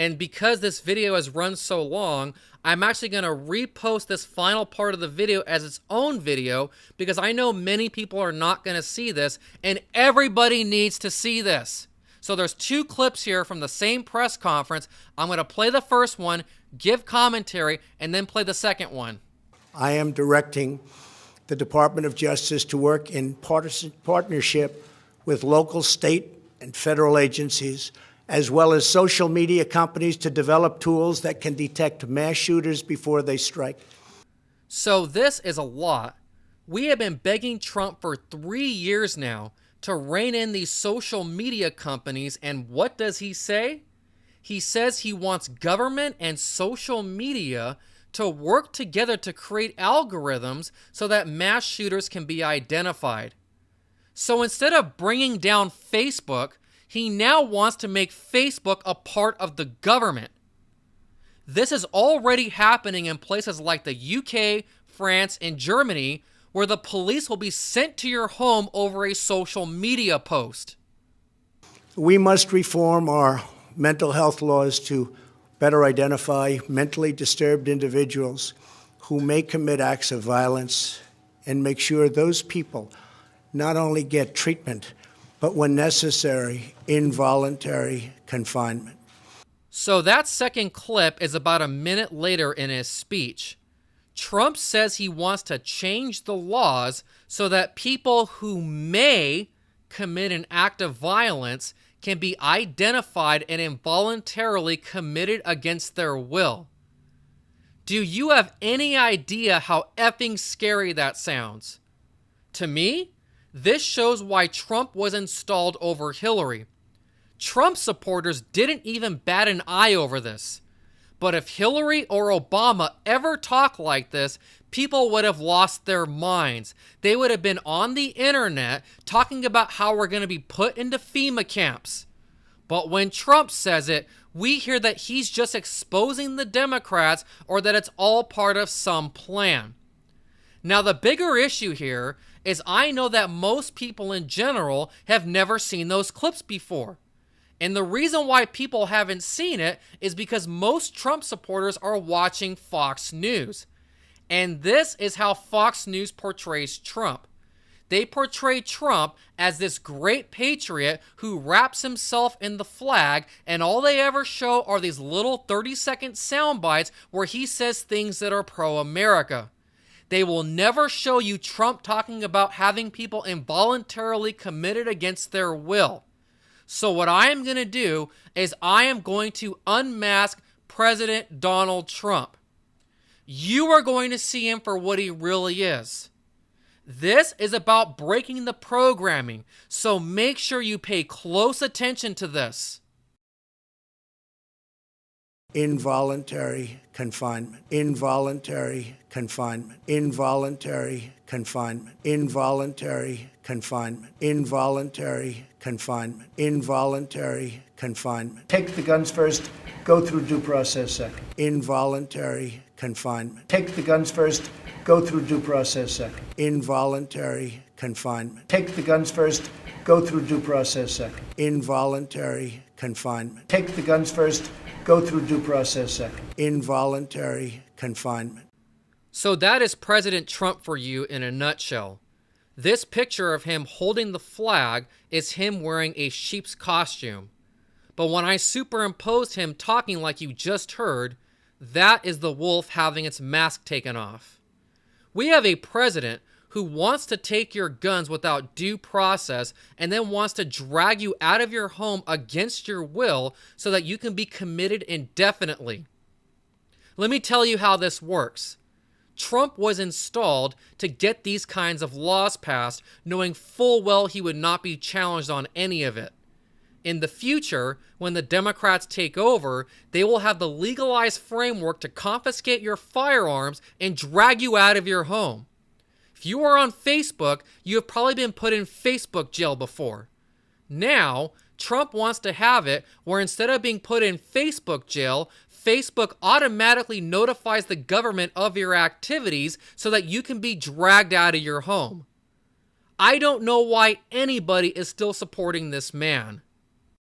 And because this video has run so long, I'm actually going to repost this final part of the video as its own video because I know many people are not going to see this, and everybody needs to see this. So there's two clips here from the same press conference. I'm going to play the first one, give commentary, and then play the second one. I am directing the Department of Justice to work in partnership with local, state, and federal agencies, as well as social media companies, to develop tools that can detect mass shooters before they strike. So this is a lot. We have been begging Trump for 3 years now to rein in these social media companies, and what does he say? He says he wants government and social media to work together to create algorithms so that mass shooters can be identified. So instead of bringing down Facebook, he now wants to make Facebook a part of the government. This is already happening in places like the UK, France, and Germany, where the police will be sent to your home over a social media post. We must reform our mental health laws to better identify mentally disturbed individuals who may commit acts of violence and make sure those people not only get treatment, but when necessary, involuntary confinement. So that second clip is about a minute later in his speech. Trump says he wants to change the laws so that people who may commit an act of violence can be identified and involuntarily committed against their will. Do you have any idea how effing scary that sounds? To me, this shows why Trump was installed over Hillary. Trump supporters didn't even bat an eye over this. But if Hillary or Obama ever talked like this, people would have lost their minds. They would have been on the internet talking about how we're going to be put into FEMA camps. But when Trump says it, we hear that he's just exposing the Democrats or that it's all part of some plan. Now, the bigger issue here is I know that most people in general have never seen those clips before. And the reason why people haven't seen it is because most Trump supporters are watching Fox News. And this is how Fox News portrays Trump. They portray Trump as this great patriot who wraps himself in the flag, and all they ever show are these little 30-second sound bites where he says things that are pro-America. They will never show you Trump talking about having people involuntarily committed against their will. So what I am going to do is I am going to unmask President Donald Trump. You are going to see him for what he really is. This is about breaking the programming, so make sure you pay close attention to this. Involuntary confinement. Involuntary confinement. Involuntary confinement. Involuntary confinement. Involuntary confinement. Involuntary confinement. Take the guns first, go through due process second. Involuntary confinement. Take the guns first, go through due process second. Involuntary confinement. Take the guns first, go through due process second. Involuntary confinement. Take the guns first, go through due process second. Involuntary confinement. So that is President Trump for you in a nutshell. This picture of him holding the flag is him wearing a sheep's costume. But when I superimposed him talking like you just heard, that is the wolf having its mask taken off. We have a president who wants to take your guns without due process and then wants to drag you out of your home against your will so that you can be committed indefinitely. Let me tell you how this works. Trump was installed to get these kinds of laws passed, knowing full well he would not be challenged on any of it. In the future, when the Democrats take over, they will have the legalized framework to confiscate your firearms and drag you out of your home. If you are on Facebook, you have probably been put in Facebook jail before. Now, Trump wants to have it where instead of being put in Facebook jail, Facebook automatically notifies the government of your activities so that you can be dragged out of your home. I don't know why anybody is still supporting this man.